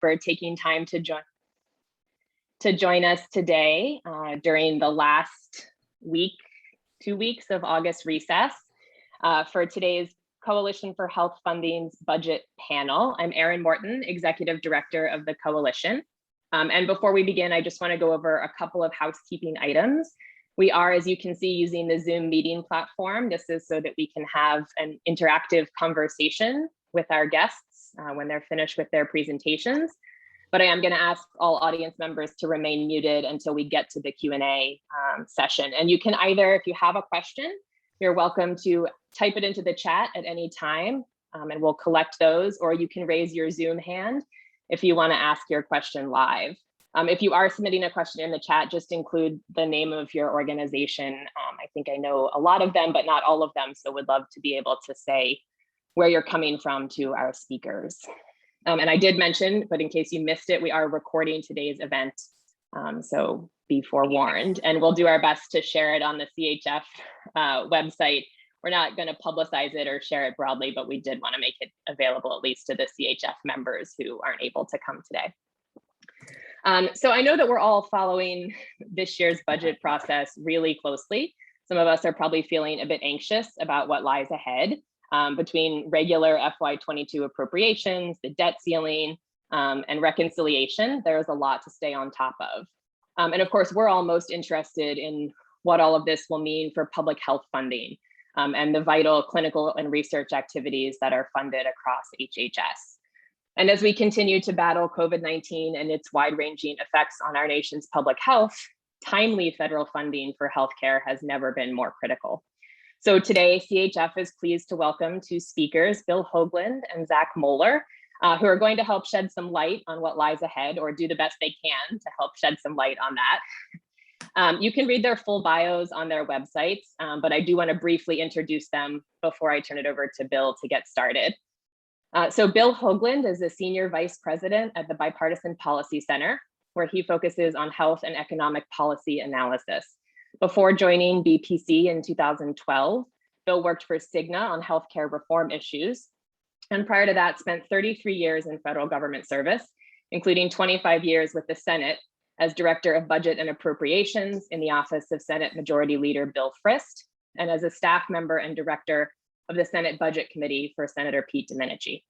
for taking time to join us today during the last 2 weeks of August recess for today's Coalition for Health Funding's budget panel. I'm Erin Morton, Executive Director of the Coalition. And before we begin, I just want to go over a couple of housekeeping items. We are, as you can see, using the Zoom meeting platform. This is so that we can have an interactive conversation with our guests when they're finished with their presentations. But I am going to ask all audience members to remain muted until we get to the Q&A session. And you can either, if you have a question, you're welcome to type it into the chat at any time, and we'll collect those, or you can raise your Zoom hand if you want to ask your question live. If you are submitting a question in the chat, just include the name of your organization. I think I know a lot of them, but not all of them, so would love to be able to say where you're coming from to our speakers. And I did mention, but in case you missed it, we are recording today's event, so be forewarned, and we'll do our best to share it on the CHF website. We're not going to publicize it or share it broadly, but we did want to make it available at least to the CHF members who aren't able to come today. So I know that we're all following this year's budget process really closely. Some of us are probably feeling a bit anxious about what lies ahead between regular FY22 appropriations, the debt ceiling, and reconciliation. There's a lot to stay on top of. And of course, we're all most interested in what all of this will mean for public health funding and the vital clinical and research activities that are funded across HHS. And as we continue to battle COVID-19 and its wide-ranging effects on our nation's public health, timely federal funding for healthcare has never been more critical. So today, CHF is pleased to welcome two speakers, Bill Hoagland and Zach Moller, who are going to help shed some light on what lies ahead, or do the best they can to help shed some light on that. You can read their full bios on their websites, but I do want to briefly introduce them before I turn it over to Bill to get started. So Bill Hoagland is a Senior Vice President at the Bipartisan Policy Center, where he focuses on health and economic policy analysis. Before joining BPC in 2012, Bill worked for Cigna on healthcare reform issues. And prior to that, spent 33 years in federal government service, including 25 years with the Senate as Director of Budget and Appropriations in the Office of Senate Majority Leader Bill Frist, and as a staff member and director of the Senate Budget Committee for Senator Pete Domenici.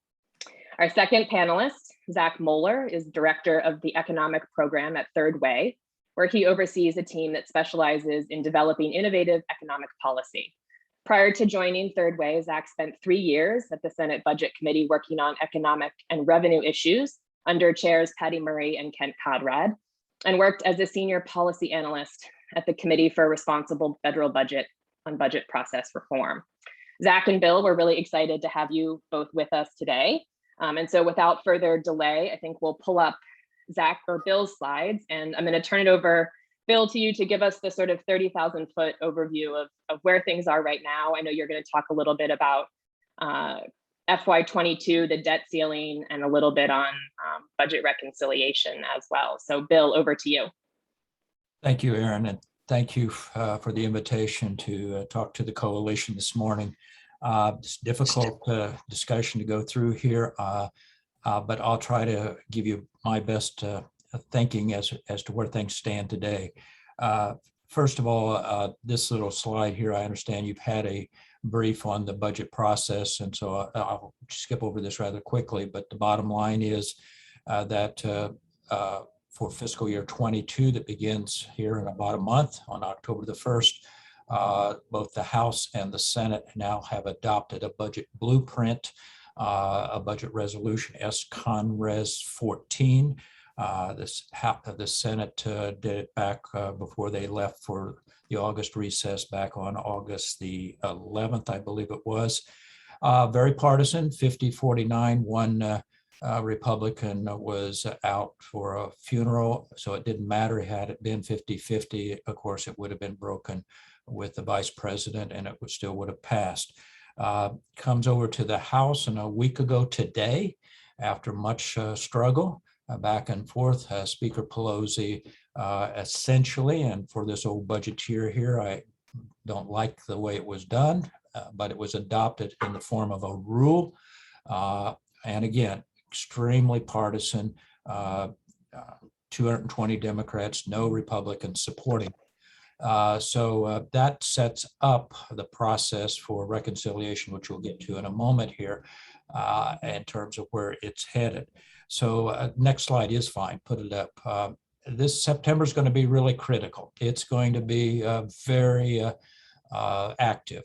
Our second panelist, Zach Moller, is Director of the Economic Program at Third Way, where he oversees a team that specializes in developing innovative economic policy. Prior to joining Third Way, Zach spent 3 years at the Senate Budget Committee working on economic and revenue issues under chairs Patty Murray and Kent Conrad, and worked as a senior policy analyst at the Committee for Responsible Federal Budget on Budget Process Reform. Zach and Bill, we're really excited to have you both with us today. And so without further delay, I think we'll pull up Zach or Bill's slides, and I'm going to turn it over, Bill, to you to give us the sort of 30,000 foot overview of where things are right now. I know you're going to talk a little bit about FY22, the debt ceiling, and a little bit on budget reconciliation as well. So Bill, over to you. Thank you, Erin, and thank you for the invitation to talk to the coalition this morning. It's a difficult discussion to go through here, but I'll try to give you my best thinking as to where things stand today. First of all, this little slide here, I understand you've had a brief on the budget process, and so I'll skip over this rather quickly, but the bottom line is that for fiscal year 22 that begins here in about a month on October the 1st, both the House and the Senate now have adopted a budget blueprint, a budget resolution S-Con-Res 14. The Senate did it back before they left for the August recess back on August the 11th, I believe it was. Very partisan, 50-49, one Republican was out for a funeral, so it didn't matter. Had it been 50-50, of course, it would have been broken with the vice president and it still would have passed. Comes over to the House, and a week ago today, after much struggle, back and forth, Speaker Pelosi essentially, and for this old budgeteer here, I don't like the way it was done, but it was adopted in the form of a rule. And again, extremely partisan. uh, 220 Democrats, no Republicans supporting. So that sets up the process for reconciliation, which we'll get to in a moment here, in terms of where it's headed. So next slide is fine, put it up. This September is going to be really critical. It's going to be very active.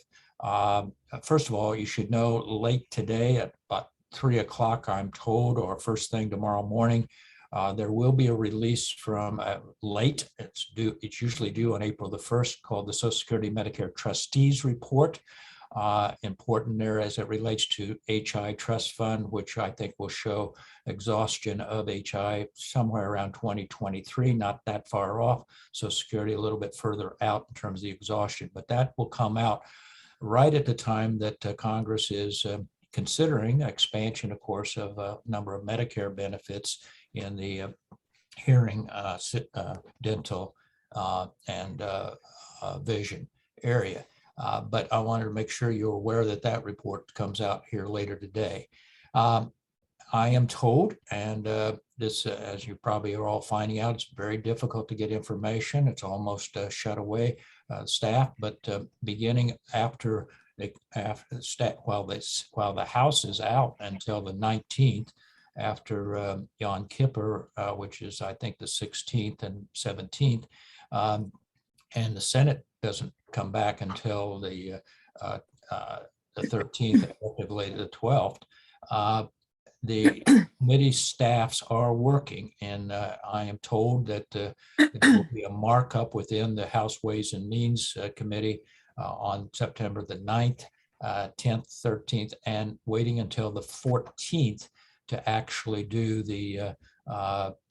First of all, you should know late today at about 3 o'clock, I'm told, or first thing tomorrow morning, there will be a release from late. It's usually due on April the 1st, called the Social Security Medicare Trustees Report. Important there as it relates to HI Trust Fund, which I think will show exhaustion of HI somewhere around 2023, not that far off. Social Security a little bit further out in terms of the exhaustion, but that will come out right at the time that Congress is considering expansion, of course, of a number of Medicare benefits in the hearing, dental, and vision area. But I wanted to make sure you're aware that that report comes out here later today. I am told, and this, as you probably are all finding out, it's very difficult to get information. It's almost shut away staff, but beginning after while the House is out until the 19th, after Yom Kippur, which is I think the 16th and 17th, and the Senate doesn't come back until the 13th, effectively the 12th. The committee staffs are working, and I am told that there will be a markup within the House Ways and Means Committee on September the 9th, 10th, 13th, and waiting until the 14th to actually do the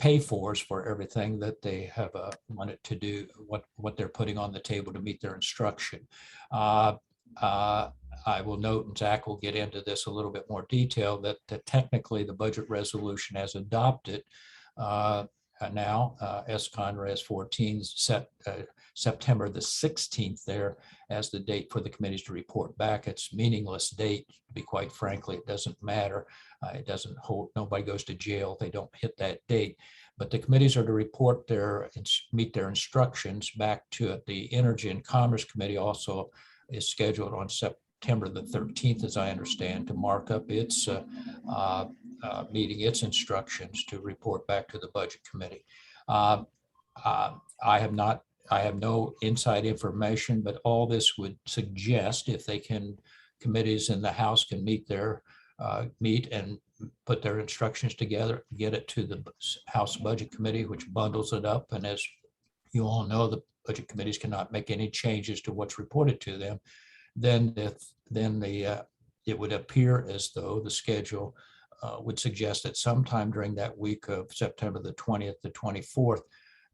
pay-fors for everything that they have wanted to do, what they're putting on the table to meet their instruction. I will note, and Zach will get into this a little bit more detail, that technically the budget resolution has adopted now, S-Conres 14 set September the 16th there as the date for the committees to report back. It's meaningless date, to be quite frankly. It doesn't matter. It doesn't hold, nobody goes to jail if they don't hit that date. But the committees are to report meet their instructions back to it. The Energy and Commerce Committee also is scheduled on September the 13th, as I understand, to mark up its meeting its instructions to report back to the Budget Committee. I have no inside information, but all this would suggest, if they can, committees in the House can meet and put their instructions together, get it to the House Budget Committee, which bundles it up. And as you all know, the budget committees cannot make any changes to what's reported to them. Then it would appear as though the schedule would suggest that sometime during that week of September the 20th to 24th,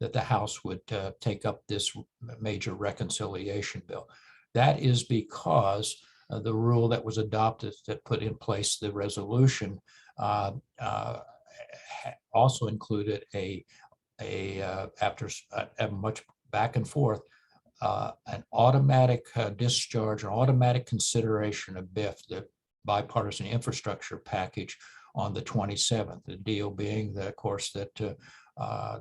that the House would take up this major reconciliation bill. That is because the rule that was adopted that put in place the resolution also included after much back and forth, an automatic discharge or automatic consideration of BIF, the bipartisan infrastructure package, on the 27th. The deal being, of course, that the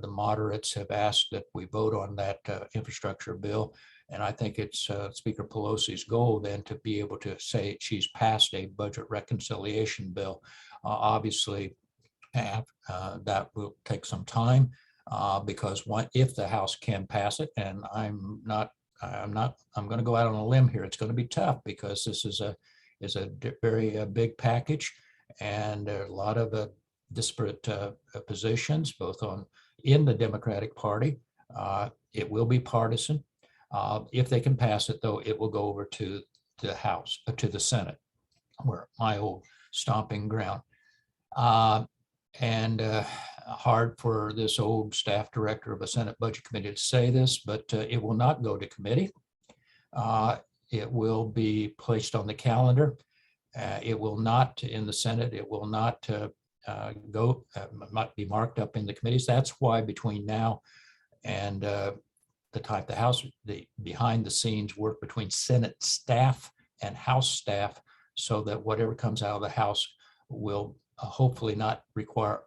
moderates have asked that we vote on that infrastructure bill. And I think it's Speaker Pelosi's goal then to be able to say she's passed a budget reconciliation bill. Obviously, that will take some time because if the House can pass it, and I'm going to go out on a limb here. It's going to be tough because this is a very big package, and a lot of disparate positions, both in the Democratic Party. It will be partisan. If they can pass it, though, it will go over to the House, to the Senate, where my old stomping ground. Hard for this old staff director of a Senate Budget Committee to say this, but it will not go to committee. It will be placed on the calendar. It will not, in the Senate, it will not might be marked up in the committees. That's why between now and the time the House, the behind the scenes work between Senate staff and House staff, so that whatever comes out of the House will hopefully not require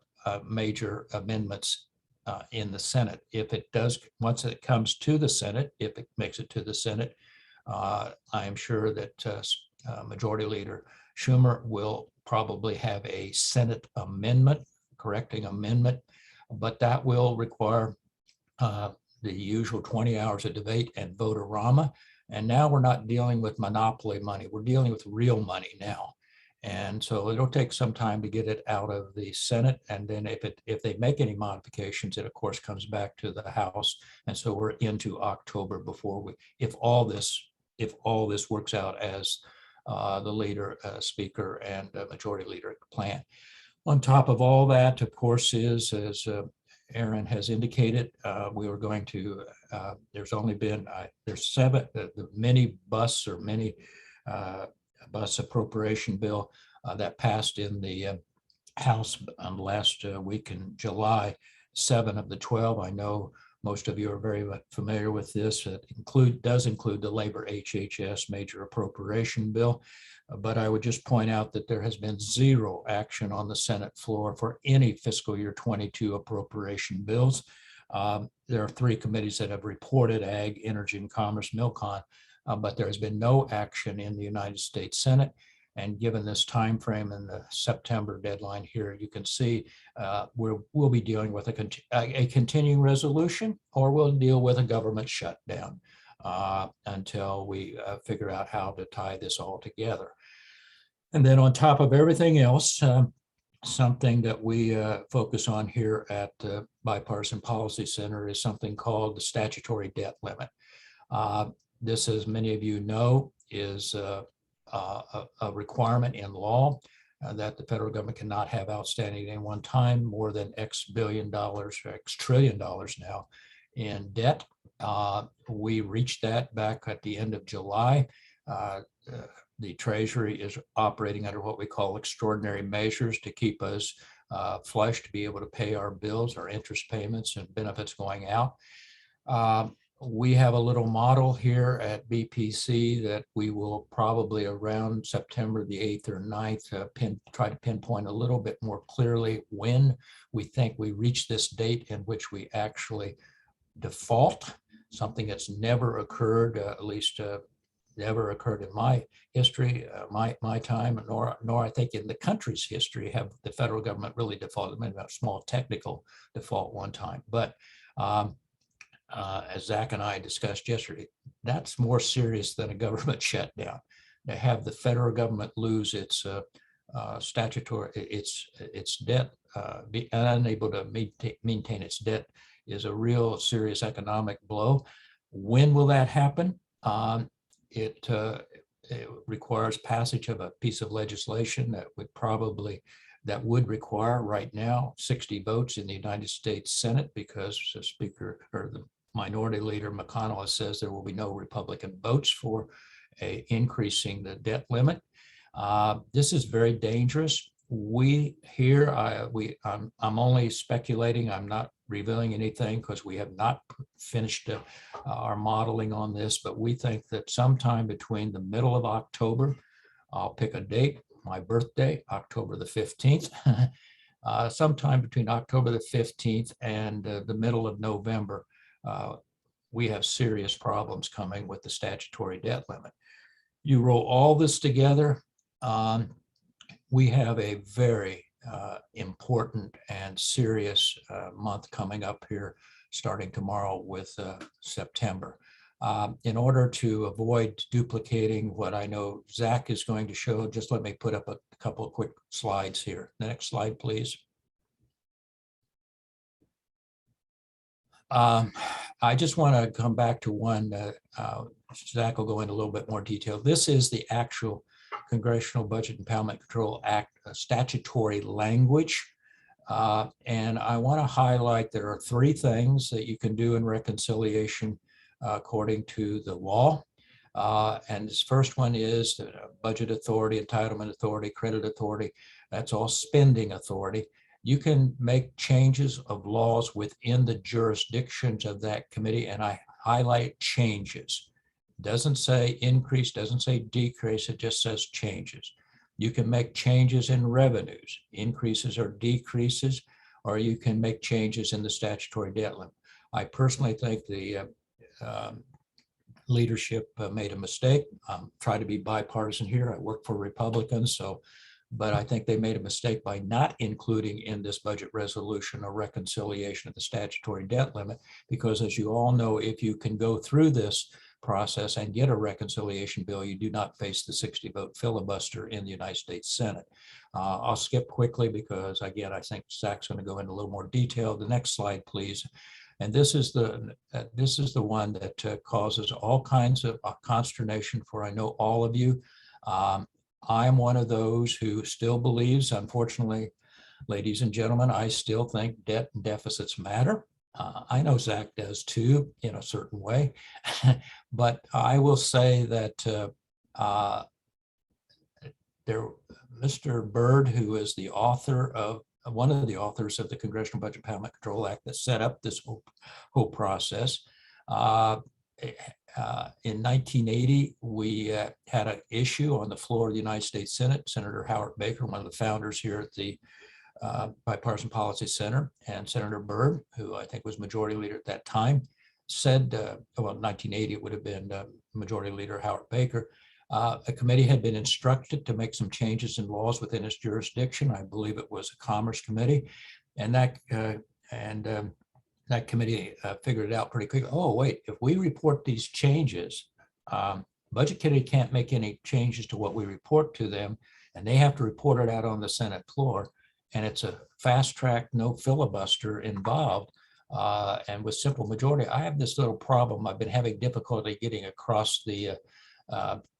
major amendments in the Senate. If it does, once it comes to the Senate, if it makes it to the Senate, I am sure that Majority Leader Schumer will probably have a Senate amendment, correcting amendment, but that will require the usual 20 hours of debate and vote-a-rama. And now we're not dealing with monopoly money. We're dealing with real money now. And so it'll take some time to get it out of the Senate. And then if they make any modifications, it of course comes back to the House. And so we're into October before if all this works out as the leader, speaker, and majority leader plan. On top of all that, of course, is, as Aaron has indicated, we were going to, there's only been, there's seven, the mini bus appropriation bill that passed in the House last week in July, 7 of the 12. I know most of you are very familiar with this. It does include the labor HHS major appropriation bill. But I would just point out that there has been zero action on the Senate floor for any fiscal year 22 appropriation bills. There are 3 committees that have reported: Ag, Energy, and Commerce, MilCon, but there has been no action in the United States Senate. And given this time frame and the September deadline here, you can see we'll be dealing with a continuing resolution, or we'll deal with a government shutdown until we figure out how to tie this all together. And then on top of everything else, something that we focus on here at the Bipartisan Policy Center is something called the statutory debt limit. This, as many of you know, is a requirement in law that the federal government cannot have outstanding at any one time more than X billion dollars, or X trillion dollars now in debt. We reached that back at the end of July. The Treasury is operating under what we call extraordinary measures to keep us flush, to be able to pay our bills, our interest payments, and benefits going out. We have a little model here at BPC that we will probably around September the 8th or 9th try to pinpoint a little bit more clearly when we think we reach this date in which we actually default, something that's never occurred, at least never occurred in my history, my time, nor I think in the country's history have the federal government really defaulted. Maybe a small technical default one time, but as Zach and I discussed yesterday, that's more serious than a government shutdown. To have the federal government lose its statutory, its debt, be unable to maintain its debt is a real serious economic blow. When will that happen? It requires passage of a piece of legislation that would require right now 60 votes in the United States Senate, because the Speaker or the Minority Leader McConnell says there will be no Republican votes for increasing the debt limit. This is very dangerous. I'm only speculating. I'm not revealing anything because we have not finished our modeling on this, but we think that sometime between the middle of October, I'll pick a date, my birthday, October the 15th, sometime between October the 15th and the middle of November, we have serious problems coming with the statutory debt limit. You roll all this together, we have a very important and serious month coming up here, starting tomorrow with September. In order to avoid duplicating what I know Zach is going to show, just let me put up a couple of quick slides here. The next slide, please. I just want to come back to one that Zach will go into a little bit more detail. This is the actual Congressional Budget Impoundment Control Act statutory language. And I want to highlight there are 3 things that you can do in reconciliation according to the law. And this first one is budget authority, entitlement authority, credit authority. That's all spending authority. You can make changes of laws within the jurisdictions of that committee, and I highlight changes. Doesn't say increase, doesn't say decrease, it just says changes. You can make changes in revenues, increases or decreases, or you can make changes in the statutory debt limit. I personally think the leadership made a mistake. Try to be bipartisan here. I work for Republicans, but I think they made a mistake by not including in this budget resolution a reconciliation of the statutory debt limit, because as you all know, if you can go through this process and get a reconciliation bill, you do not face the 60-vote filibuster in the United States Senate. I'll skip quickly because, again, I think Zach's going to go into a little more detail. The next slide, please. And this is the one that causes all kinds of consternation for, I know, all of you. I'm one of those who still believes, unfortunately, ladies and gentlemen, I still think debt and deficits matter. I know Zach does too, in a certain way, but I will say that Mr. Byrd, who is the author of one of the authors of the Congressional Budget Impoundment Control Act that set up this whole process. In 1980, we had an issue on the floor of the United States Senate. Senator Howard Baker, one of the founders here at the Bipartisan Policy Center, and Senator Byrd, who I think was majority leader at that time, said, well, in 1980, it would have been Majority Leader Howard Baker. A committee had been instructed to make some changes in laws within its jurisdiction. I believe it was a Commerce Committee, and that committee figured it out pretty quickly. Oh, wait, if we report these changes, Budget Committee can't make any changes to what we report to them, and they have to report it out on the Senate floor. And it's a fast track, no filibuster involved. And with simple majority, I have this little problem. I've been having difficulty getting across the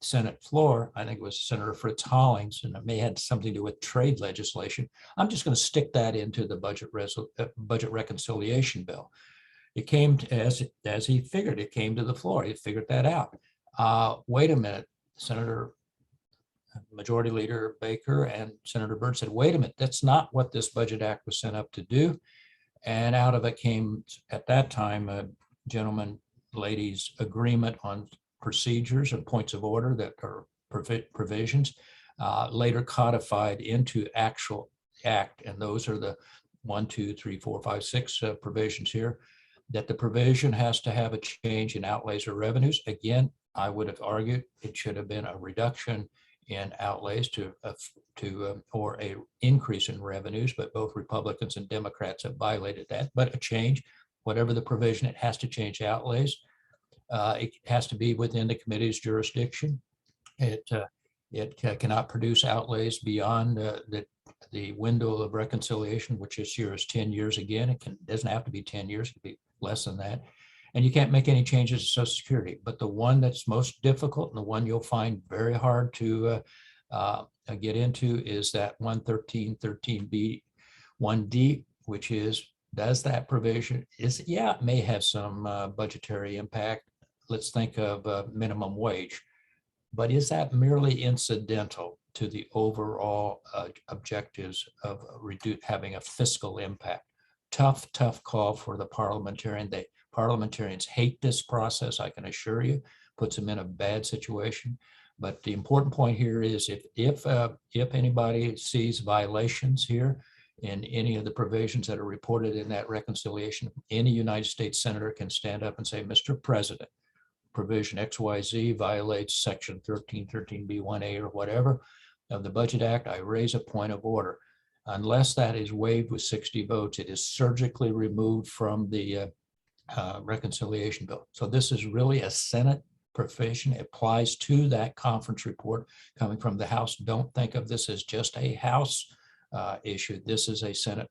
Senate floor. I think it was Senator Fritz Hollings, and it may have something to do with trade legislation. I'm just going to stick that into the budget reconciliation bill. It came to, as he figured, it came to the floor. He figured that out. Wait a minute, Senator Majority Leader Baker and Senator Byrd said, wait a minute, that's not what this Budget Act was sent up to do. And out of it came, at that time, a gentleman, ladies agreement on procedures and points of order that are provisions, later codified into actual act. And those are the 1, 2, 3, 4, 5, 6 provisions here, that the provision has to have a change in outlays or revenues. Again, I would have argued it should have been a reduction in outlays or a increase in revenues, but both Republicans and Democrats have violated that. But a change, whatever the provision, it has to change outlays. It has to be within the committee's jurisdiction. It cannot produce outlays beyond the window of reconciliation, which this year is 10 years again. It doesn't have to be 10 years, it could be less than that. And you can't make any changes to Social Security. But the one that's most difficult and the one you'll find very hard to get into is that 113.13b 1D, which is, does that provision, yeah, it may have some budgetary impact. Let's think of minimum wage. But is that merely incidental to the overall objectives of having a fiscal impact? Tough call for the parliamentarian. Parliamentarians hate this process, I can assure you, puts them in a bad situation. But the important point here is if anybody sees violations here in any of the provisions that are reported in that reconciliation, any United States senator can stand up and say, Mr. President, provision XYZ violates section 1313B1A or whatever of the Budget Act. I raise a point of order. Unless that is waived with 60 votes, it is surgically removed from the reconciliation bill. So this is really a Senate provision. It applies to that conference report coming from the House. Don't think of this as just a House issue. This is a Senate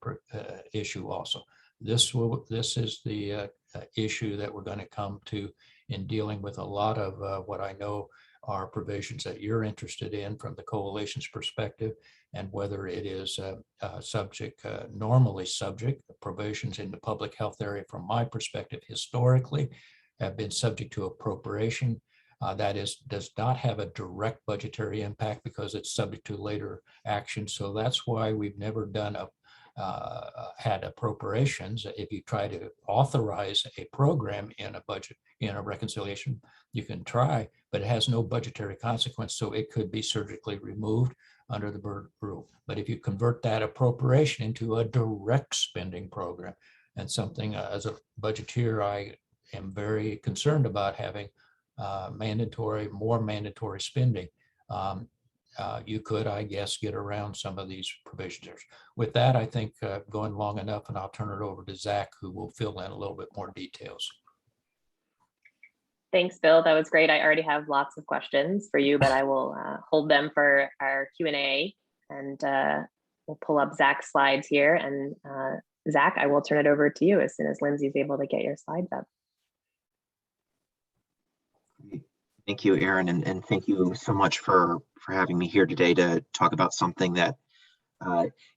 issue also. This is the issue that we're going to come to in dealing with a lot of what I know are provisions that you're interested in from the coalition's perspective, and whether it is normally subject provisions in the public health area from my perspective historically have been subject to appropriation. That does not have a direct budgetary impact because it's subject to later action. So that's why we've never done had appropriations. If you try to authorize a program in a budget, in a reconciliation, you can try, but it has no budgetary consequence. So it could be surgically removed under the Byrd rule. But if you convert that appropriation into a direct spending program, and something as a budgeteer, I am very concerned about having more mandatory spending. You could, I guess, get around some of these provisions. With that, I think going long enough, and I'll turn it over to Zach, who will fill in a little bit more details. Thanks, Bill. That was great. I already have lots of questions for you, but I will hold them for our Q&A, and we'll pull up Zach's slides here. And Zach, I will turn it over to you as soon as Lindsay's able to get your slides up. Thank you, Erin, and thank you so much for having me here today to talk about something that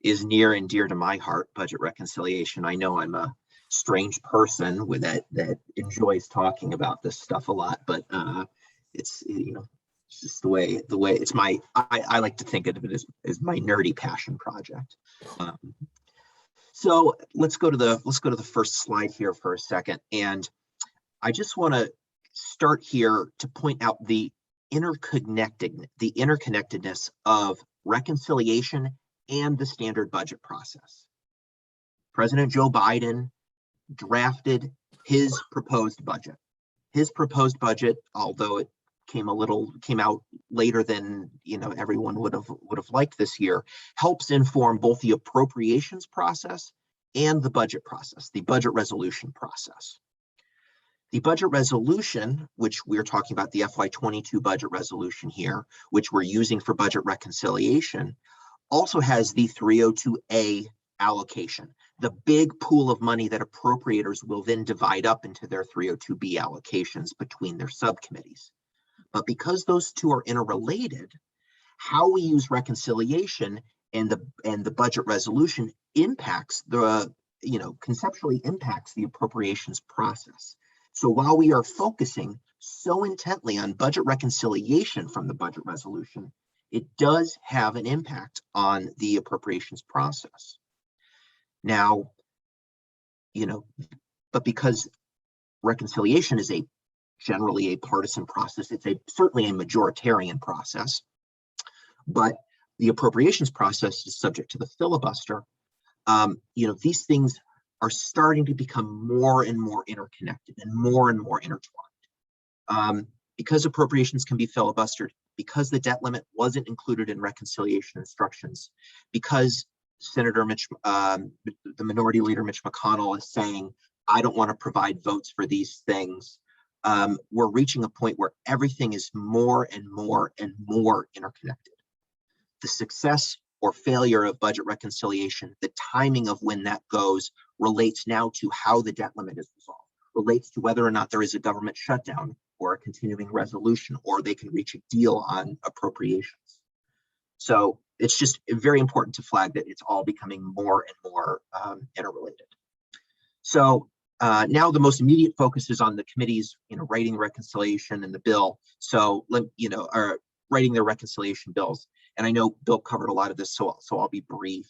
is near and dear to my heart, budget reconciliation. I know I'm a strange person with that enjoys talking about this stuff a lot, but it's, you know, it's just the way it's my, I like to think of it as my nerdy passion project. So let's go to the first slide here for a second, and I just want to start here to point out the interconnectedness of reconciliation and the standard budget process. President Joe Biden drafted his proposed budget. His proposed budget, although it came out later than everyone would have liked this year, helps inform both the appropriations process and the budget process, the budget resolution process. The budget resolution, which we're talking about, the FY22 budget resolution here, which we're using for budget reconciliation, also has the 302A allocation, the big pool of money that appropriators will then divide up into their 302B allocations between their subcommittees. But because those two are interrelated, how we use reconciliation and the budget resolution impacts conceptually impacts the appropriations process. So while we are focusing so intently on budget reconciliation from the budget resolution, it does have an impact on the appropriations process. Now, but because reconciliation is generally a partisan process, it's certainly a majoritarian process, but the appropriations process is subject to the filibuster. These things are starting to become more and more interconnected and more intertwined. Because appropriations can be filibustered, because the debt limit wasn't included in reconciliation instructions, because the Minority Leader Mitch McConnell is saying, I don't want to provide votes for these things, we're reaching a point where everything is more and more interconnected. The success or failure of budget reconciliation, the timing of when that goes, relates now to how the debt limit is resolved, relates to whether or not there is a government shutdown or a continuing resolution, or they can reach a deal on appropriations. So it's just very important to flag that it's all becoming more and more interrelated. So now the most immediate focus is on the committees, writing reconciliation and the bill. So, are writing their reconciliation bills. And I know Bill covered a lot of this, so I'll be brief.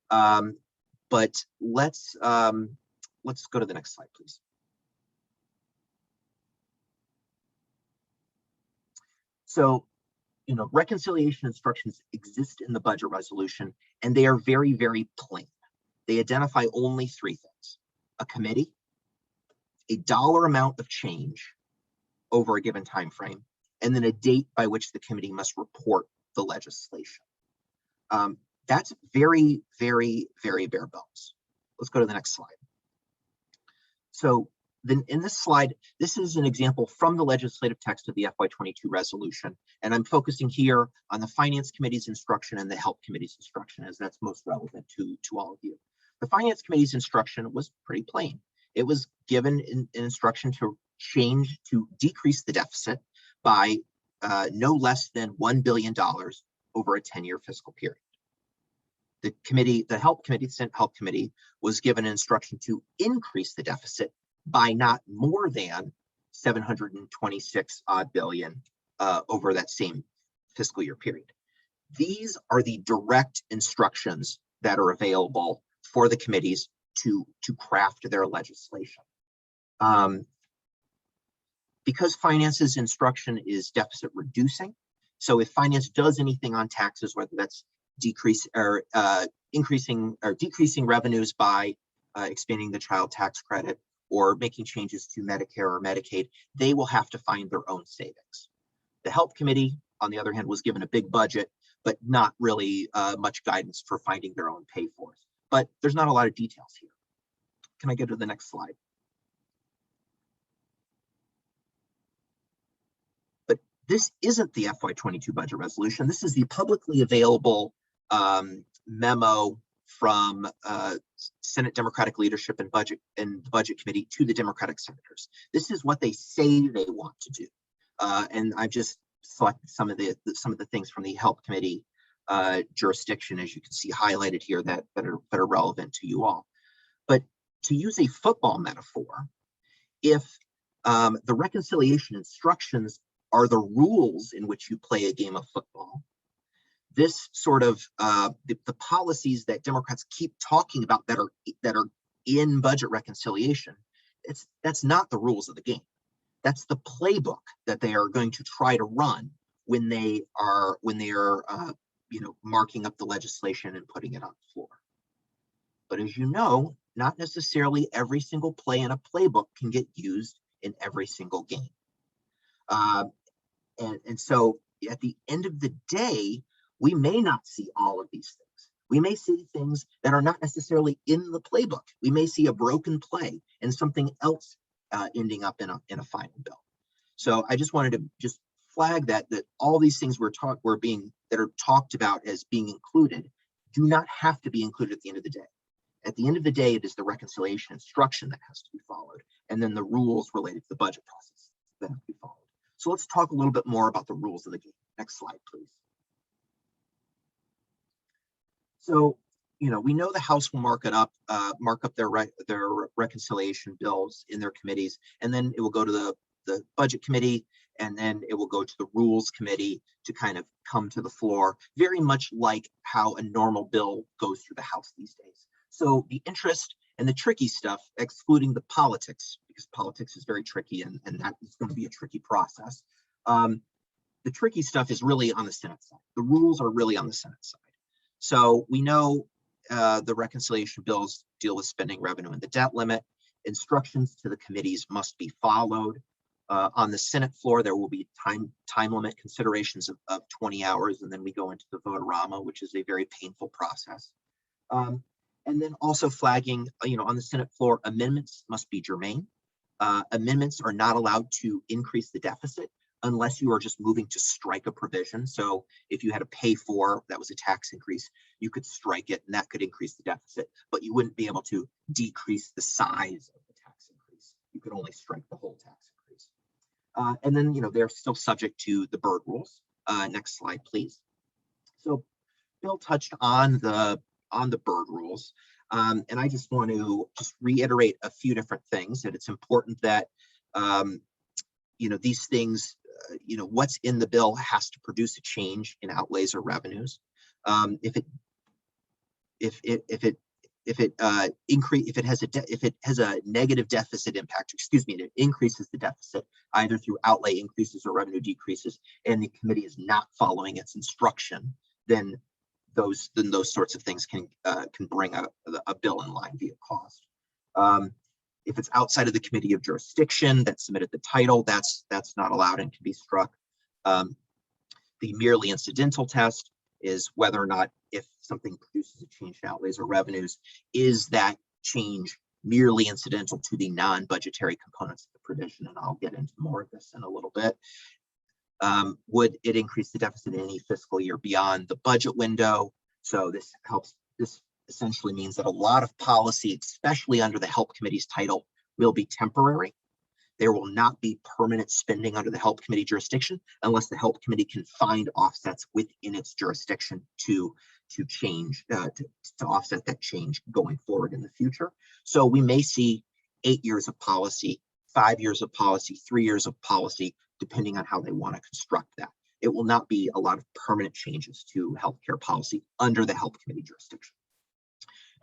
But let's go to the next slide, please. So, reconciliation instructions exist in the budget resolution, and they are very, very plain. They identify only three things: a committee, a dollar amount of change over a given time frame, and then a date by which the committee must report the legislation. That's very, very, very bare bones. Let's go to the next slide. So then in this slide, this is an example from the legislative text of the FY22 resolution, and I'm focusing here on the Finance Committee's instruction and the Health Committee's instruction, as that's most relevant to all of you. The Finance Committee's instruction was pretty plain. It was given an instruction to decrease the deficit by no less than $1 billion over a 10-year fiscal period. The Senate Health Committee was given an instruction to increase the deficit by not more than 726 odd billion over that same fiscal year period. These are the direct instructions that are available for the committees to craft their legislation. Because finance's instruction is deficit reducing, So if finance does anything on taxes, whether that's increasing or decreasing revenues by expanding the child tax credit or making changes to Medicare or Medicaid, they will have to find their own savings. The Help Committee, on the other hand, was given a big budget, but not really much guidance for finding their own pay for it. But there's not a lot of details here. Can I go to the next slide? But this isn't the FY22 budget resolution. This is the publicly available memo from Senate Democratic leadership and the Budget Committee to the Democratic senators. This is what they say they want to do, and I've just selected some of the things from the Help Committee jurisdiction, as you can see highlighted here, that are relevant to you all. But to use a football metaphor, if the reconciliation instructions are the rules in which you play a game of football, this sort of the policies that Democrats keep talking about that are in budget reconciliation, that's not the rules of the game. That's the playbook that they are going to try to run when they are marking up the legislation and putting it on the floor. But as you know, not necessarily every single play in a playbook can get used in every single game. And so at the end of the day, we may not see all of these things. We may see things that are not necessarily in the playbook. We may see a broken play and something else ending up in a final bill. So I just wanted to just flag that all these things that are talked about as being included do not have to be included at the end of the day. At the end of the day, it is the reconciliation instruction that has to be followed, and then the rules related to the budget process that have to be followed. So let's talk a little bit more about the rules of the game. Next slide, please. So, we know the House will mark up their reconciliation bills in their committees, and then it will go to the Budget Committee, and then it will go to the Rules Committee to kind of come to the floor, very much like how a normal bill goes through the House these days. So the interest and the tricky stuff, excluding the politics, because politics is very tricky and that is going to be a tricky process. The tricky stuff is really on the Senate side. The rules are really on the Senate side. So we know the reconciliation bills deal with spending, revenue, and the debt limit. Instructions to the committees must be followed. On the Senate floor, there will be time limit considerations of 20 hours, and then we go into the vote-a-rama, which is a very painful process. And then also flagging, on the Senate floor, amendments must be germane. Amendments are not allowed to increase the deficit unless you are just moving to strike a provision. So if you had a pay for that was a tax increase, you could strike it and that could increase the deficit, but you wouldn't be able to decrease the size of the tax increase. You could only strike the whole tax increase. And then, they're still subject to the Byrd rules. Next slide, please. So Bill touched on the Byrd rules. And I just want to reiterate a few different things, that it's important that, these things, what's in the bill has to produce a change in outlays or revenues. If it has a negative deficit impact, it increases the deficit either through outlay increases or revenue decreases, and the committee is not following its instruction, then those sorts of things can bring a bill in line via cost. If it's outside of the committee of jurisdiction that submitted the title, that's not allowed and can be struck. The merely incidental test is whether or not, if something produces a change in outlays or revenues, is that change merely incidental to the non-budgetary components of the provision, and I'll get into more of this in a little bit. Would it increase the deficit in any fiscal year beyond the budget window? So this essentially means that a lot of policy, especially under the Help Committee's title, will be temporary. There will not be permanent spending under the Help Committee jurisdiction unless the Help Committee can find offsets within its jurisdiction to offset that change going forward in the future. So we may see 8 years of policy, 5 years of policy, 3 years of policy, depending on how they want to construct that. It will not be a lot of permanent changes to healthcare policy under the Help Committee jurisdiction.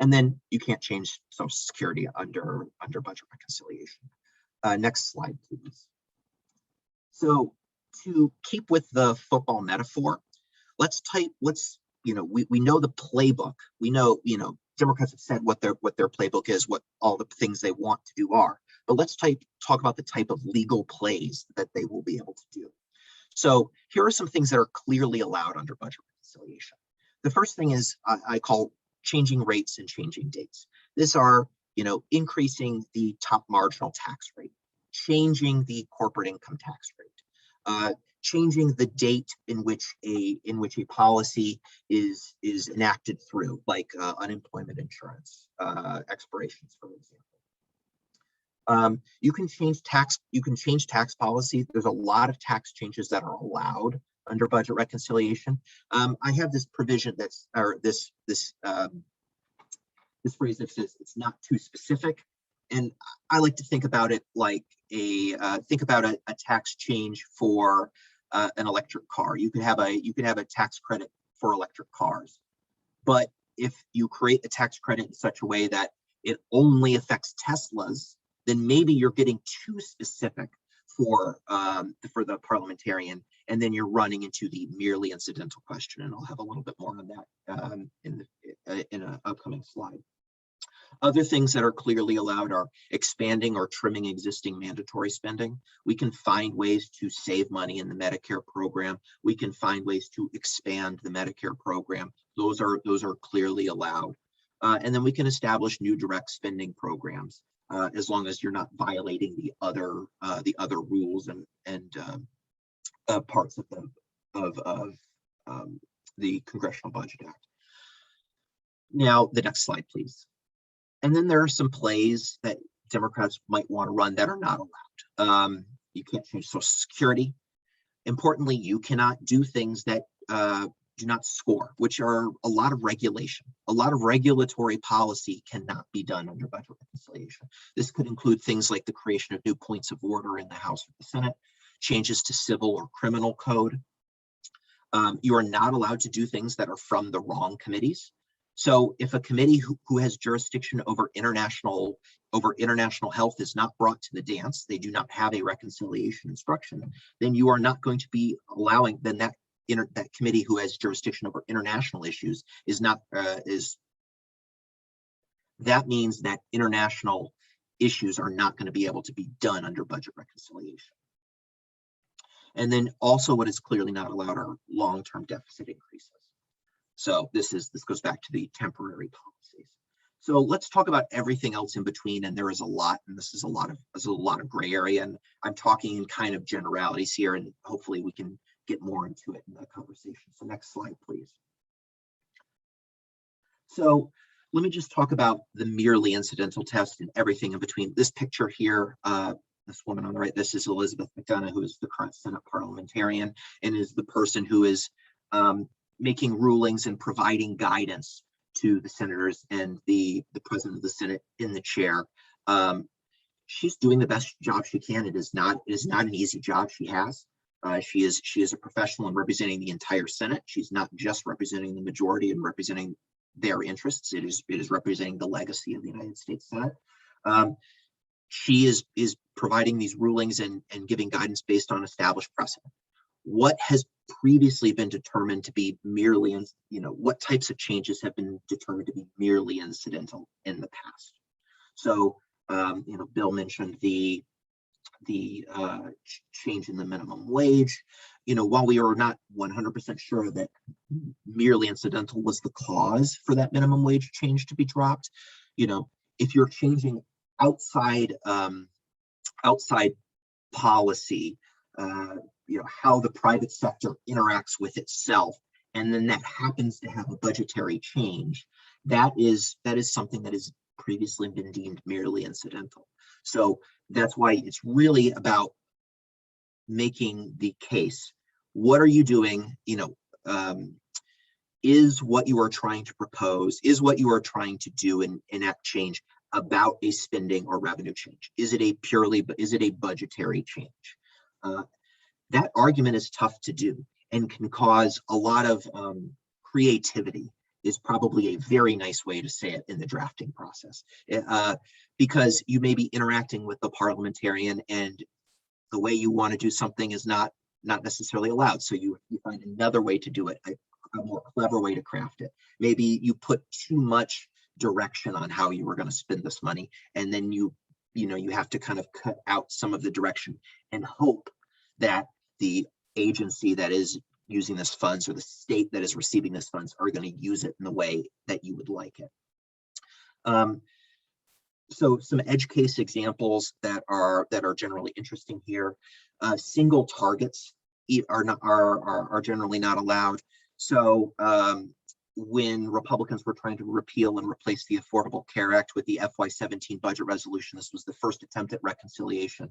And then you can't change Social Security under budget reconciliation. Next slide, please. So To keep with the football metaphor, we know the playbook. We know, Democrats have said what their playbook is, what all the things they want to do are. But let's talk about the type of legal plays that they will be able to do. So here are some things that are clearly allowed under budget reconciliation. The first thing is I call changing rates and changing dates. These are, increasing the top marginal tax rate, changing the corporate income tax rate, changing the date in which a policy is enacted through, like unemployment insurance expirations, for example. You can change tax policy. There's a lot of tax changes that are allowed under budget reconciliation. I have this provision this phrase that says it's not too specific, and I like to think about it like a tax change for an electric car. You can have a tax credit for electric cars, but if you create a tax credit in such a way that it only affects Teslas, then maybe you're getting too specific for the parliamentarian, and then you're running into the merely incidental question. And I'll have a little bit more on that in an upcoming slide. Other things that are clearly allowed are expanding or trimming existing mandatory spending. We can find ways to save money in the Medicare program. We can find ways to expand the Medicare program. Those are clearly allowed. And then we can establish new direct spending programs, as long as you're not violating the other rules and parts of the Congressional Budget Act. Now, the next slide, please. And then there are some plays that Democrats might want to run that are not allowed. You can't change Social Security. Importantly, you cannot do things that do not score, which are a lot of regulation. A lot of regulatory policy cannot be done under budget reconciliation. This could include things like the creation of new points of order in the House or the Senate, changes to civil or criminal code. You are not allowed to do things that are from the wrong committees. So if a committee who has jurisdiction over international health is not brought to the dance, they do not have a reconciliation instruction, then you are not going to be allowing, then that committee who has jurisdiction over international issues that means that international issues are not going to be able to be done under budget reconciliation. And then also what is clearly not allowed are long-term deficit increases. So this goes back to the temporary policies. So let's talk about everything else in between, and there is a lot, and this is a lot of gray area, and I'm talking in kind of generalities here, and hopefully we can get more into it in the conversation. So next slide, please. So let me just talk about the merely incidental test and everything in between. This picture here, this woman on the right, this is Elizabeth McDonough, who is the current Senate parliamentarian and is the person who is making rulings and providing guidance to the senators and the president of the Senate in the chair. She's doing the best job she can. It is not an easy job she has. She is a professional in representing the entire Senate. She's not just representing the majority and representing their interests. It is representing the legacy of the United States Senate. She is providing these rulings and giving guidance based on established precedent. What has previously been determined to be merely, what types of changes have been determined to be merely incidental in the past? So, Bill mentioned the change in the minimum wage. While we are not 100% sure that merely incidental was the cause for that minimum wage change to be dropped, if you're changing outside policy, how the private sector interacts with itself, and then that happens to have a budgetary change, that is something that has previously been deemed merely incidental. So that's why it's really about making the case. What are you doing? Is what you are trying to propose, is what you are trying to do and enact change about a spending or revenue change? Is it a budgetary change? That argument is tough to do and can cause a lot of creativity, is probably a very nice way to say it in the drafting process, because you may be interacting with the parliamentarian and the way you want to do something is not not necessarily allowed. So you find another way to do it, a more clever way to craft it. Maybe you put too much direction on how you were going to spend this money, and then you have to kind of cut out some of the direction and hope that the agency that is using this funds or the state that is receiving this funds are going to use it in the way that you would like it. So some edge case examples that are generally interesting here. Single targets are generally not allowed. So when Republicans were trying to repeal and replace the Affordable Care Act with the FY17 budget resolution, this was the first attempt at reconciliation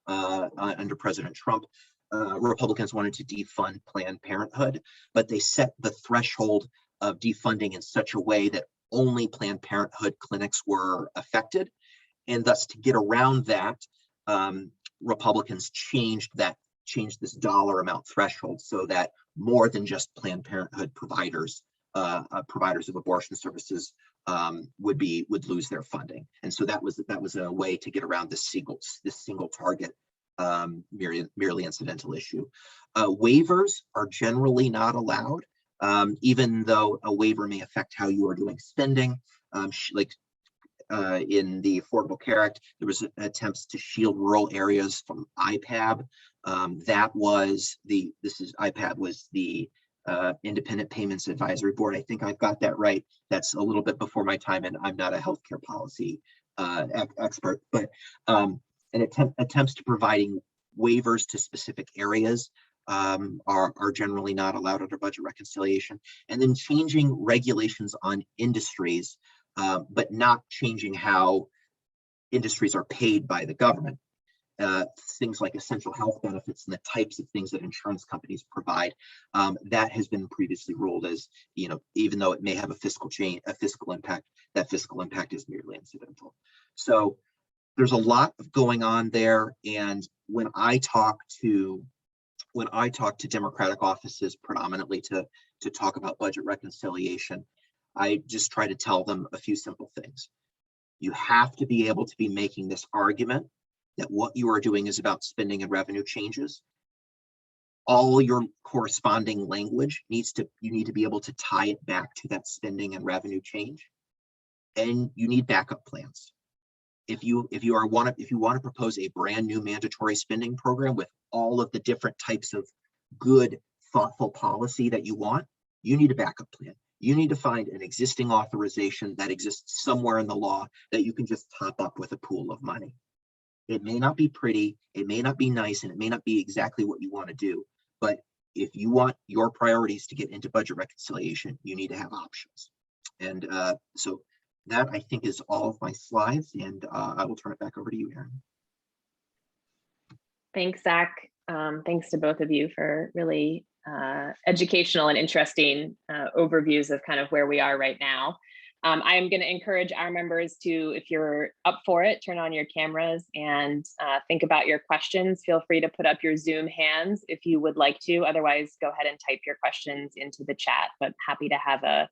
under President Trump. Republicans wanted to defund Planned Parenthood, but they set the threshold of defunding in such a way that only Planned Parenthood clinics were affected. And thus, to get around that, Republicans changed this dollar amount threshold so that more than just Planned Parenthood providers of abortion services would lose their funding. And so that was a way to get around this single target merely incidental issue. Waivers are generally not allowed, even though a waiver may affect how you are doing spending. In the Affordable Care Act, there was attempts to shield rural areas from IPAB. IPAB was the Independent Payments Advisory Board. I think I've got that right. That's a little bit before my time, and I'm not a healthcare policy expert, but attempts to providing waivers to specific areas are generally not allowed under budget reconciliation. And then changing regulations on industries, but not changing how industries are paid by the government. Things like essential health benefits and the types of things that insurance companies provide, that has been previously ruled as, even though it may have a fiscal impact, that fiscal impact is merely incidental. So there's a lot going on there. And when I talk to Democratic offices predominantly to talk about budget reconciliation, I just try to tell them a few simple things. You have to be able to be making this argument that what you are doing is about spending and revenue changes. All your corresponding language you need to be able to tie it back to that spending and revenue change. And you need backup plans. If you want to propose a brand new mandatory spending program with all of the different types of good, thoughtful policy that you want, you need a backup plan. You need to find an existing authorization that exists somewhere in the law that you can just top up with a pool of money. It may not be pretty, it may not be nice, and it may not be exactly what you want to do, but if you want your priorities to get into budget reconciliation, you need to have options. And so that, I think, is all of my slides, and I will turn it back over to you, Erin. Thanks, Zach. Thanks to both of you for really educational and interesting overviews of kind of where we are right now. I am going to encourage our members to, if you're up for it, turn on your cameras and think about your questions. Feel free to put up your Zoom hands if you would like to. Otherwise, go ahead and type your questions into the chat, but happy to have a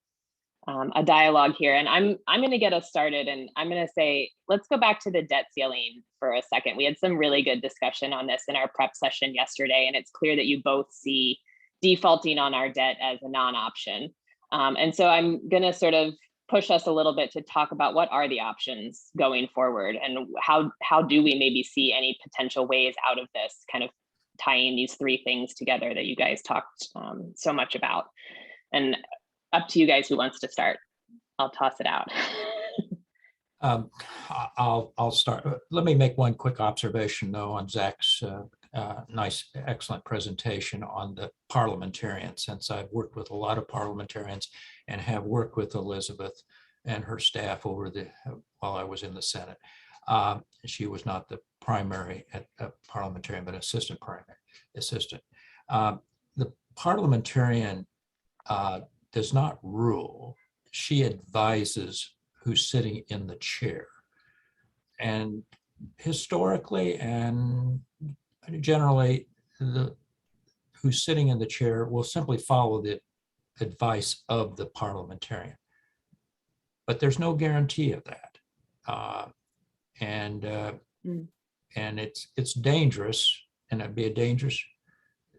dialogue here. And I'm going to get us started, and I'm going to say, let's go back to the debt ceiling for a second. We had some really good discussion on this in our prep session yesterday, and it's clear that you both see defaulting on our debt as a non-option. And so I'm going to sort of push us a little bit to talk about what are the options going forward, and how do we maybe see any potential ways out of this, kind of tying these three things together that you guys talked so much about. And up to you guys who wants to start. I'll toss it out. I'll start. Let me make one quick observation, though, on Zach's nice, excellent presentation on the parliamentarian, since I've worked with a lot of parliamentarians and have worked with Elizabeth and her staff while I was in the Senate. She was not the primary parliamentarian, but assistant. The parliamentarian does not rule. She advises who's sitting in the chair. And historically and generally, who's sitting in the chair will simply follow the advice of the parliamentarian. But there's no guarantee of that. And it's dangerous, and it'd be a dangerous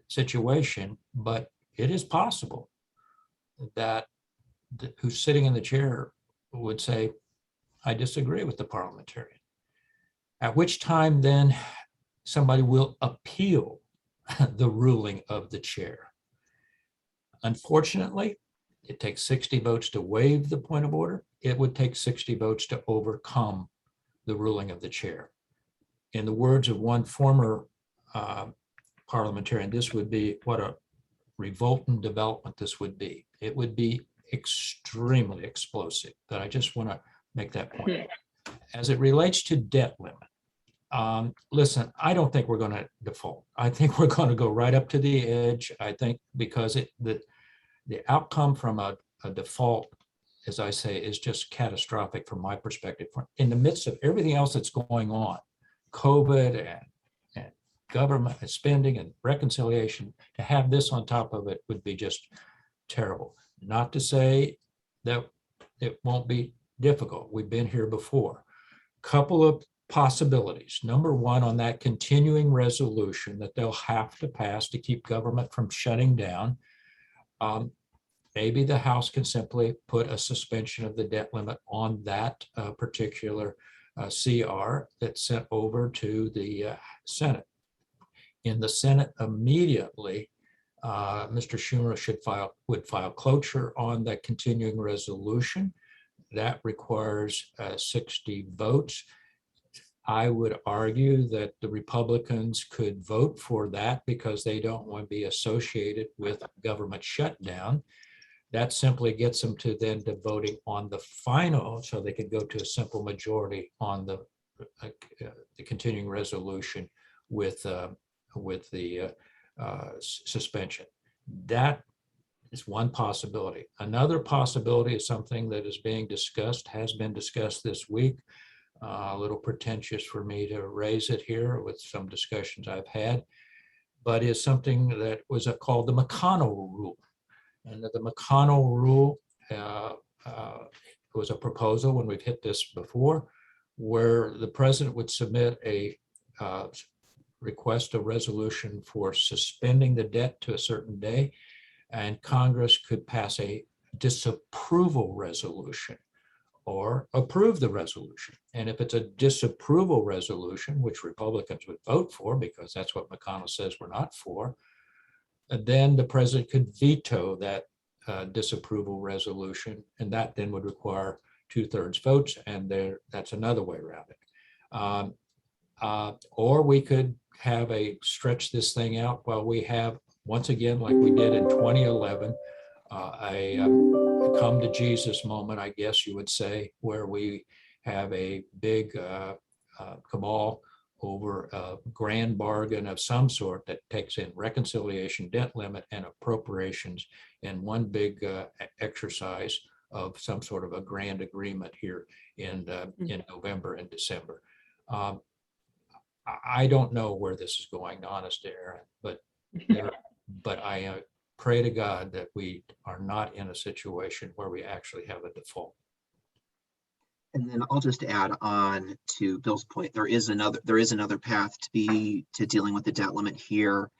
situation, but it is possible that who's sitting in the chair would say, I disagree with the parliamentarian. At which time then somebody will appeal the ruling of the chair. Unfortunately, it takes 60 votes to waive the point of order. It would take 60 votes to overcome the ruling of the chair. In the words of one former parliamentarian, this would be what a revolting development this would be. It would be extremely explosive, but I just want to make that point. As it relates to debt limit, listen, I don't think we're going to default. I think we're going to go right up to the edge. I think because the outcome from a default, as I say, is just catastrophic from my perspective. In the midst of everything else that's going on, COVID and government spending and reconciliation, to have this on top of it would be just terrible. Not to say that it won't be difficult. We've been here before. Couple of possibilities. Number one, on that continuing resolution that they'll have to pass to keep government from shutting down, maybe the House can simply put a suspension of the debt limit on that particular CR that's sent over to the Senate. In the Senate immediately, Mr. Schumer would file cloture on that continuing resolution. That requires 60 votes. I would argue that the Republicans could vote for that because they don't want to be associated with government shutdown. That simply gets them to then to voting on the final, so they could go to a simple majority on the continuing resolution with the suspension. That is one possibility. Another possibility is something that is being discussed, has been discussed this week. A little pretentious for me to raise it here with some discussions I've had, but is something that was called the McConnell rule. And the McConnell rule was a proposal, when we've hit this before, where the president would submit a request a resolution for suspending the debt to a certain day, and Congress could pass a disapproval resolution or approve the resolution. And if it's a disapproval resolution, which Republicans would vote for because that's what McConnell says we're not for, then the president could veto that disapproval resolution, and that then would require 2/3 votes, and that's another way around it. Or we could have stretch this thing out while we have, once again, like we did in 2011, a come to Jesus moment, I guess you would say, where we have a big cabal over a grand bargain of some sort that takes in reconciliation, debt limit, and appropriations in one big exercise of some sort of a grand agreement here in November and December. I don't know where this is going, honest, Aaron, but I pray to God that we are not in a situation where we actually have a default. And then I'll just add on to Bill's point. There is another path to dealing with the debt limit here,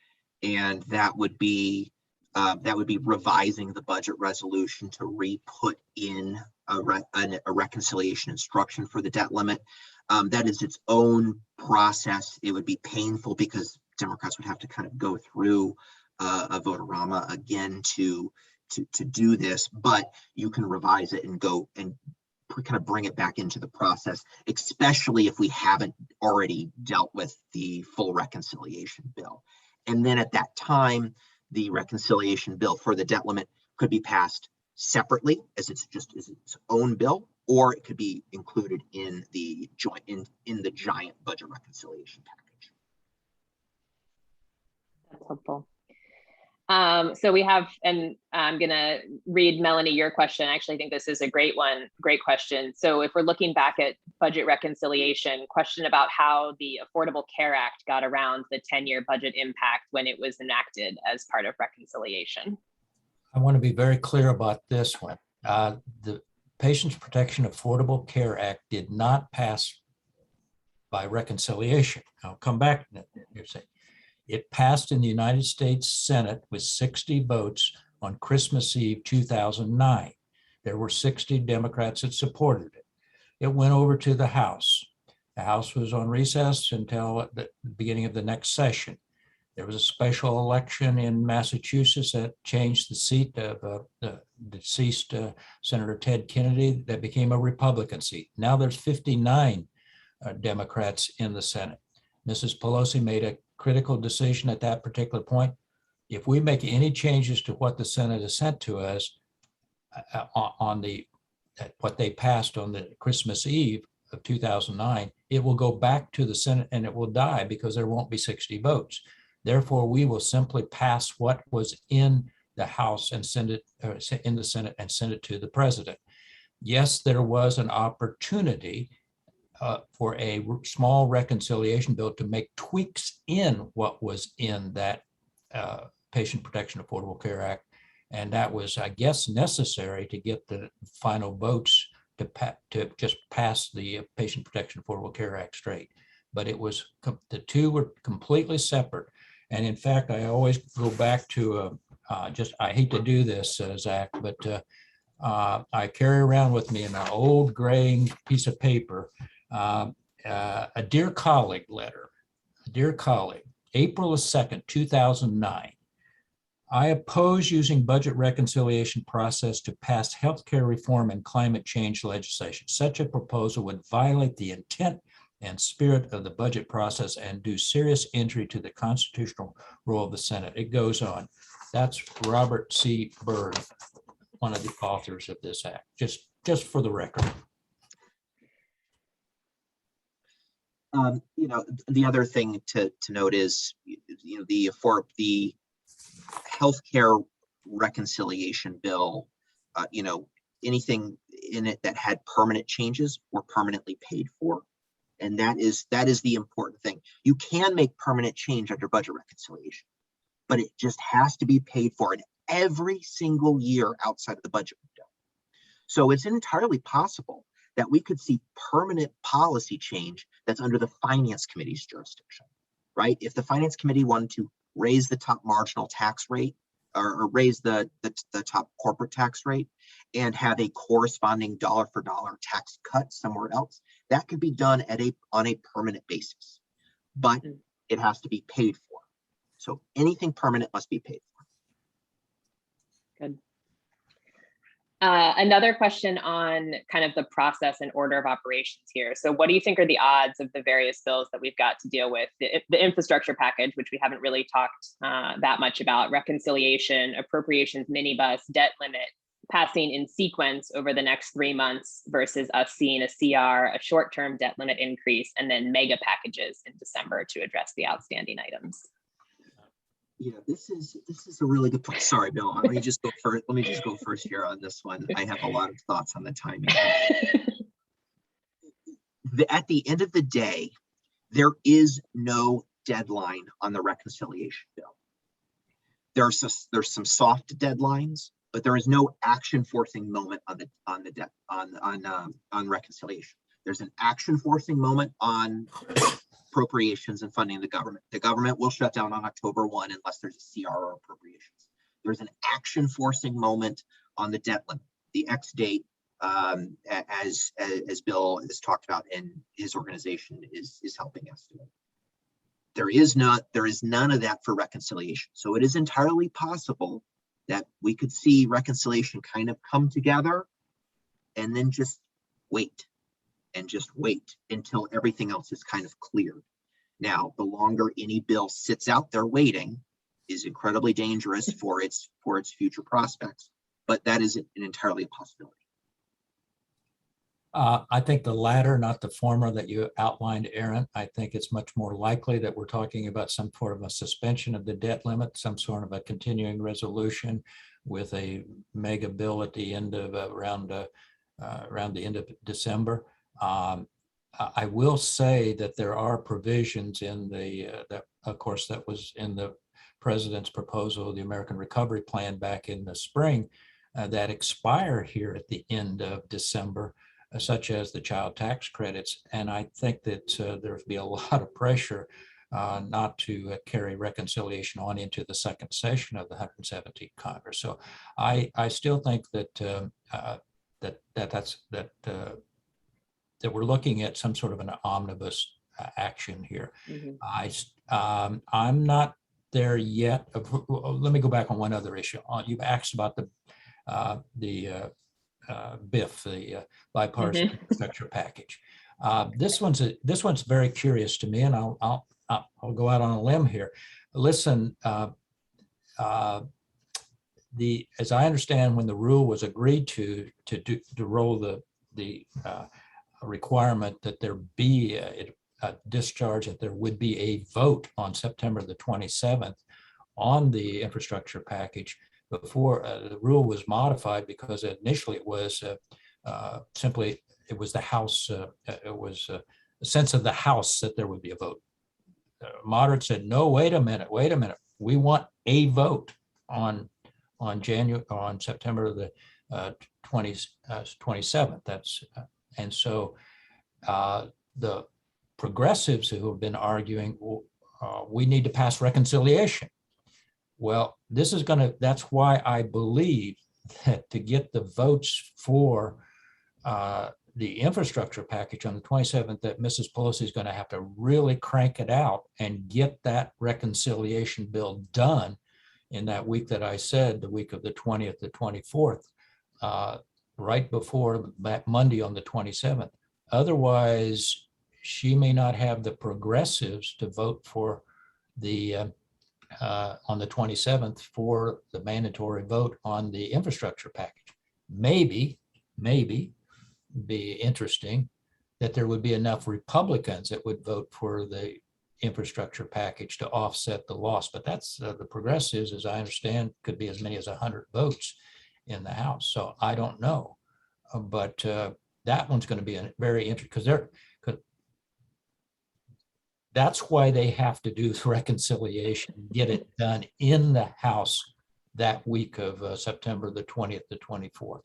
and that would be revising the budget resolution to re-put in a reconciliation instruction for the debt limit. That is its own process. It would be painful because Democrats would have to kind of go through a vote-a-rama again to do this, but you can revise it and go and kind of bring it back into the process, especially if we haven't already dealt with the full reconciliation bill. And then at that time, the reconciliation bill for the debt limit could be passed separately as its own bill, or it could be included in the giant budget reconciliation package. That's helpful. So we have, and I'm going to read, Melanie, your question. I actually think this is a great one, great question. So if we're looking back at budget reconciliation, question about how the Affordable Care Act got around the 10-year budget impact when it was enacted as part of reconciliation. I want to be very clear about this one. The Patients Protection Affordable Care Act did not pass by reconciliation. I'll come back. It passed in the United States Senate with 60 votes on Christmas Eve 2009. There were 60 Democrats that supported it. It went over to the House. The House was on recess until the beginning of the next session. There was a special election in Massachusetts that changed the seat of the deceased Senator Ted Kennedy. That became a Republican seat. Now there's 59 Democrats in the Senate. Mrs. Pelosi made a critical decision at that particular point. If we make any changes to what the Senate has sent to us on what they passed on the Christmas Eve of 2009, it will go back to the Senate and it will die because there won't be 60 votes. Therefore, we will simply pass what was in the House and send it in the Senate and send it to the president. Yes, there was an opportunity for a small reconciliation bill to make tweaks in what was in that Patient Protection Affordable Care Act. And that was, I guess, necessary to get the final votes to just pass the Patient Protection Affordable Care Act straight. But it was, the two were completely separate. And in fact, I always go back to I hate to do this, Zach, but I carry around with me in an old gray piece of paper, a dear colleague letter. Dear colleague, April 2nd, 2009. I oppose using budget reconciliation process to pass healthcare reform and climate change legislation. Such a proposal would violate the intent and spirit of the budget process and do serious injury to the constitutional role of the Senate. It goes on. That's Robert C. Byrd, one of the authors of this act, just for the record. The other thing to note is, the healthcare reconciliation bill, anything in it that had permanent changes were permanently paid for. And that is the important thing. You can make permanent change under budget reconciliation, but it just has to be paid for in every single year outside of the budget window. So it's entirely possible that we could see permanent policy change that's under the Finance Committee's jurisdiction, right? If the Finance Committee wanted to raise the top marginal tax rate or raise the top corporate tax rate and have a corresponding dollar for dollar tax cut somewhere else, that could be done on a permanent basis, but it has to be paid for. So anything permanent must be paid for. Good. Another question on kind of the process and order of operations here. So what do you think are the odds of the various bills that we've got to deal with? The infrastructure package, which we haven't really talked that much about, reconciliation, appropriations, minibus, debt limit, passing in sequence over the next 3 months versus us seeing a CR, a short-term debt limit increase, and then mega packages in December to address the outstanding items. Yeah, this is a really good point. Sorry, Bill. Let me just go first here on this one. I have a lot of thoughts on the timing. At the end of the day, there is no deadline on the reconciliation bill. There's some soft deadlines, but there is no action forcing moment on reconciliation. There's an action forcing moment on appropriations and funding the government. The government will shut down on October 1 unless there's a CR or appropriations. There's an action forcing moment on the debt limit, the X date, as Bill has talked about and his organization is helping us do. There is none of that for reconciliation. So it is entirely possible that we could see reconciliation kind of come together and then just wait until everything else is kind of cleared. Now, the longer any bill sits out there waiting is incredibly dangerous for its future prospects, but that is entirely a possibility. I think the latter, not the former that you outlined, Aaron. I think it's much more likely that we're talking about some sort of a suspension of the debt limit, some sort of a continuing resolution with a mega bill at the end of around the end of December. I will say that there are provisions in that was in the president's proposal, the American Recovery Plan back in the spring, that expire here at the end of December, such as the child tax credits. And I think that there'll be a lot of pressure not to carry reconciliation on into the second session of the 117th Congress. So I still think that that we're looking at some sort of an omnibus action here. I'm not there yet. Let me go back on one other issue. You've asked about the BIF, the bipartisan infrastructure package. This one's very curious to me, and I'll go out on a limb here. Listen, as I understand, when the rule was agreed to roll the requirement that there be a discharge, that there would be a vote on September the 27th on the infrastructure package. Before the rule was modified, because initially it was simply, it was the House, it was a sense of the House that there would be a vote. Moderates said, no, wait a minute. We want a vote on September the 27th. That's and so the progressives who have been arguing, we need to pass reconciliation. Well, that's why I believe that to get the votes for the infrastructure package on the 27th, that Mrs. Pelosi is going to have to really crank it out and get that reconciliation bill done in that week that I said, the week of the 20th to 24th, right before that Monday on the 27th. Otherwise, she may not have the progressives to vote for the on the 27th for the mandatory vote on the infrastructure package. Maybe be interesting that there would be enough Republicans that would vote for the infrastructure package to offset the loss. But that's the progressives, as I understand, could be as many as 100 votes in the House. So I don't know, but that one's going to be a very interesting, because that's why they have to do the reconciliation, get it done in the House that week of September the 20th to 24th.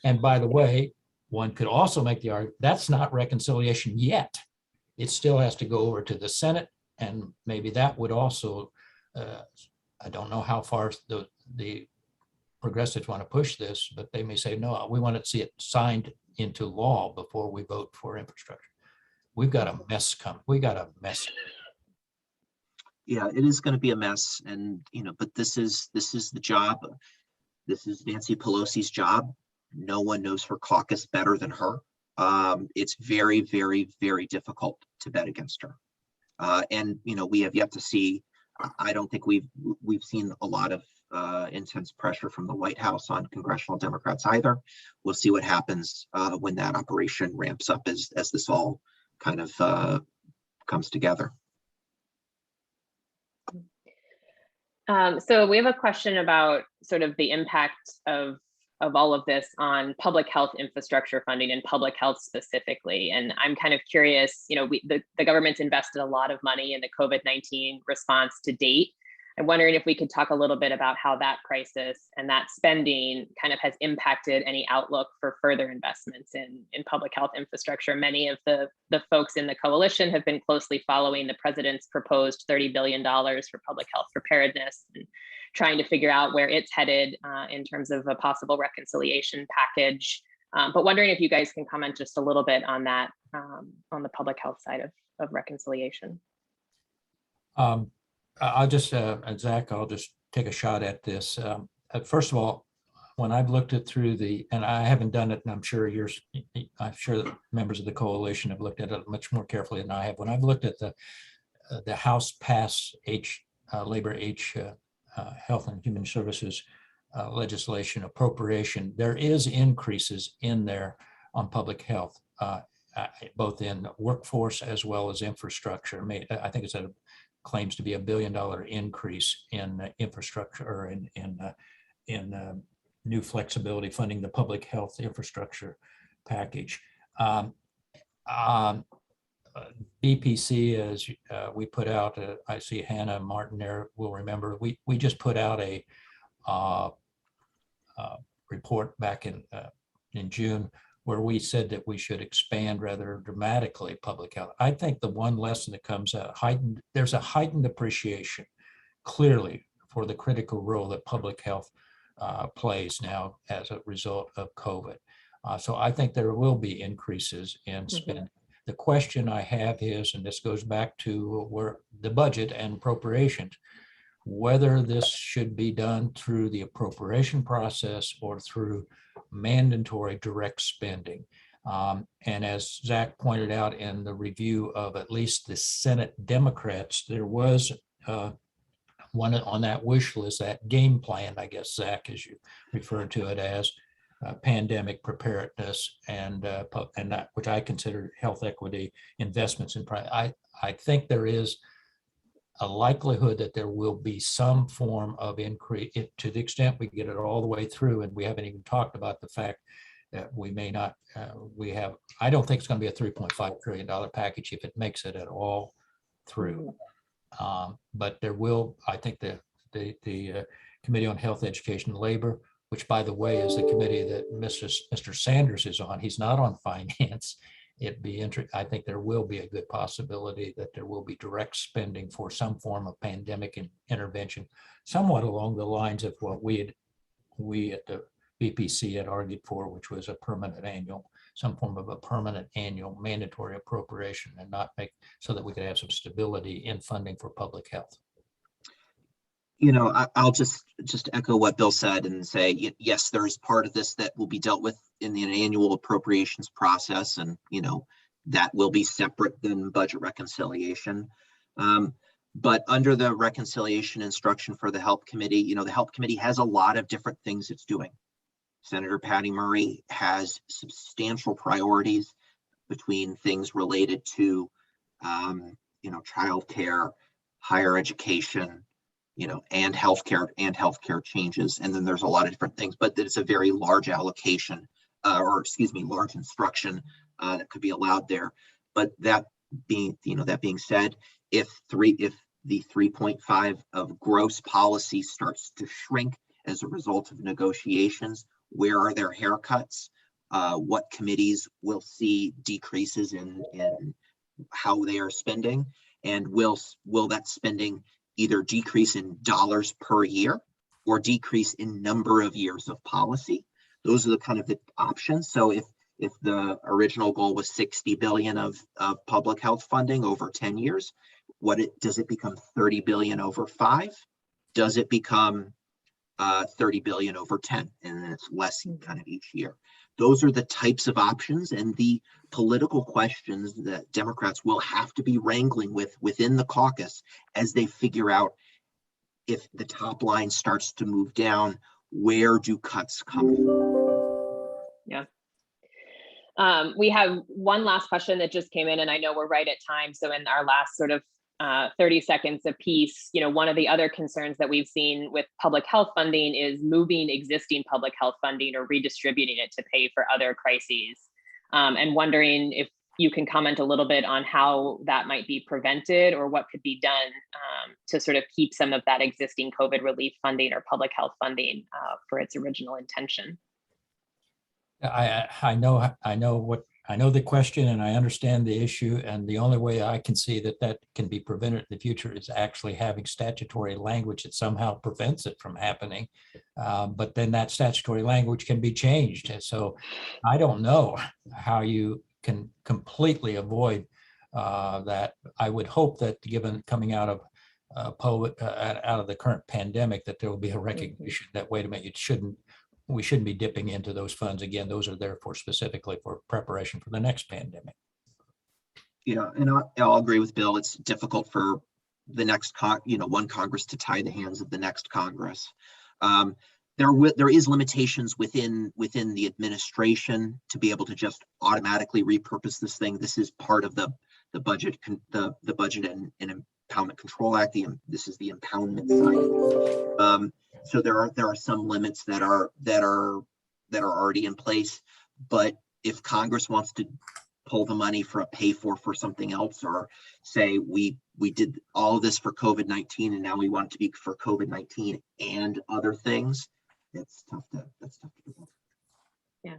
And by the way, one could also make the argument that's not reconciliation yet. It still has to go over to the Senate, and maybe that would also, I don't know how far the progressives want to push this, but they may say, no, we want to see it signed into law before we vote for infrastructure. We've got a mess coming. We got a mess. Yeah, it is going to be a mess, and but this is the job. This is Nancy Pelosi's job. No one knows her caucus better than her. It's very, very, very difficult to bet against her. And we have yet to see. I don't think we've seen a lot of intense pressure from the White House on congressional Democrats either. We'll see what happens when that operation ramps up as this all kind of comes together. So we have a question about sort of the impact of all of this on public health infrastructure funding and public health specifically. And I'm kind of curious, the government's invested a lot of money in the COVID-19 response to date. I'm wondering if we could talk a little bit about how that crisis and that spending kind of has impacted any outlook for further investments in public health infrastructure. Many of the folks in the coalition have been closely following the president's proposed $30 billion for public health preparedness and trying to figure out where it's headed in terms of a possible reconciliation package. But wondering if you guys can comment just a little bit on that, on the public health side of reconciliation. I'll just, Zach, I'll just take a shot at this. First of all, when I've looked it through and I haven't done it, and I'm sure that members of the coalition have looked at it much more carefully than I have. When I've looked at the House Pass Labor Health and Human Services legislation appropriation, there is increases in there on public health, both in workforce as well as infrastructure. I think it's claims to be $1 billion increase in infrastructure, or in new flexibility funding the public health infrastructure package. BPC, as we put out, I see Hannah Martin there will remember, we just put out a report back in June where we said that we should expand rather dramatically public health. I think the one lesson that comes out, there's a heightened appreciation clearly for the critical role that public health plays now as a result of COVID. So I think there will be increases in spending. The question I have is, and this goes back to where the budget and appropriations, whether this should be done through the appropriation process or through mandatory direct spending. And as Zach pointed out in the review of at least the Senate Democrats, there was one on that wish list, that game plan, I guess, Zach, as you referred to it as, pandemic preparedness and that, which I consider health equity investments in private. I think there is a likelihood that there will be some form of increase to the extent we get it all the way through. And we haven't even talked about the fact that we may not, I don't think it's going to be a $3.5 trillion package if it makes it at all through. But there will, I think the Committee on Health, Education, and Labor, which by the way is the committee that Mr. Sanders is on, he's not on finance. I think there will be a good possibility that there will be direct spending for some form of pandemic intervention, somewhat along the lines of what we at the BPC had argued for, which was a permanent annual, some form of a permanent annual mandatory appropriation, and not make so that we could have some stability in funding for public health. You know, I'll just echo what Bill said and say, yes, there is part of this that will be dealt with in the annual appropriations process, and you know that will be separate than budget reconciliation. But under the reconciliation instruction for the Health Committee, you know, the Health Committee has a lot of different things it's doing. Senator Patty Murray has substantial priorities between things related to, you know, childcare, higher education, you know, and healthcare changes. And then there's a lot of different things, but it's a very large allocation, large instruction that could be allowed there. But that being said, if the 3.5 of gross policy starts to shrink as a result of negotiations, where are their haircuts? What committees will see decreases in how they are spending? And will that spending either decrease in dollars per year or decrease in number of years of policy? Those are the kind of the options. So if the original goal was 60 billion of public health funding over 10 years, does it become 30 billion over 5? Does it become 30 billion over 10? And then it's less kind of each year. Those are the types of options and the political questions that Democrats will have to be wrangling with within the caucus as they figure out if the top line starts to move down, where do cuts come from? Yeah. We have one last question that just came in, and I know we're right at time. So in our last sort of 30 seconds apiece, you know, one of the other concerns that we've seen with public health funding is moving existing public health funding or redistributing it to pay for other crises. And wondering if you can comment a little bit on how that might be prevented or what could be done to sort of keep some of that existing COVID relief funding or public health funding for its original intention. I know the question and I understand the issue, and the only way I can see that can be prevented in the future is actually having statutory language that somehow prevents it from happening. But then that statutory language can be changed. And so I don't know how you can completely avoid that. I would hope that given coming out of out of the current pandemic, that there will be a recognition that, wait a minute, we shouldn't be dipping into those funds again. Those are there for specifically for preparation for the next pandemic. Yeah, and I'll agree with Bill. It's difficult for the next one Congress to tie the hands of the next Congress. There is limitations within the administration to be able to just automatically repurpose this thing. This is part of the budget and Impoundment Control Act. This is the impoundment side. So there are some limits that are already in place. But if Congress wants to pull the money for a pay for something else, or say we did all of this for COVID-19 and now we want it to be for COVID-19 and other things, that's tough to do. Yeah.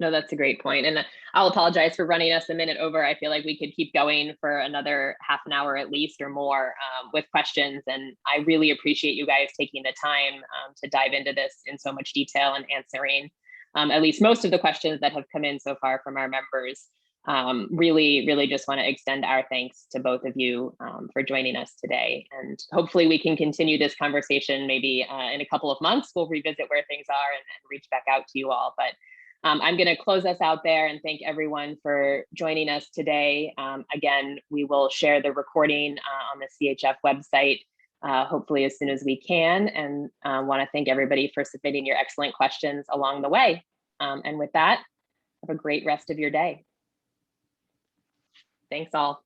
No, that's a great point. And I'll apologize for running us a minute over. I feel like we could keep going for another half an hour at least or more with questions. And I really appreciate you guys taking the time to dive into this in so much detail and answering at least most of the questions that have come in so far from our members. Really just want to extend our thanks to both of you for joining us today. And hopefully we can continue this conversation maybe in a couple of months. We'll revisit where things are and reach back out to you all. But I'm going to close us out there and thank everyone for joining us today. Again, we will share the recording on the CHF website, hopefully as soon as we can, and want to thank everybody for submitting your excellent questions along the way. And with that, have a great rest of your day. Thanks all.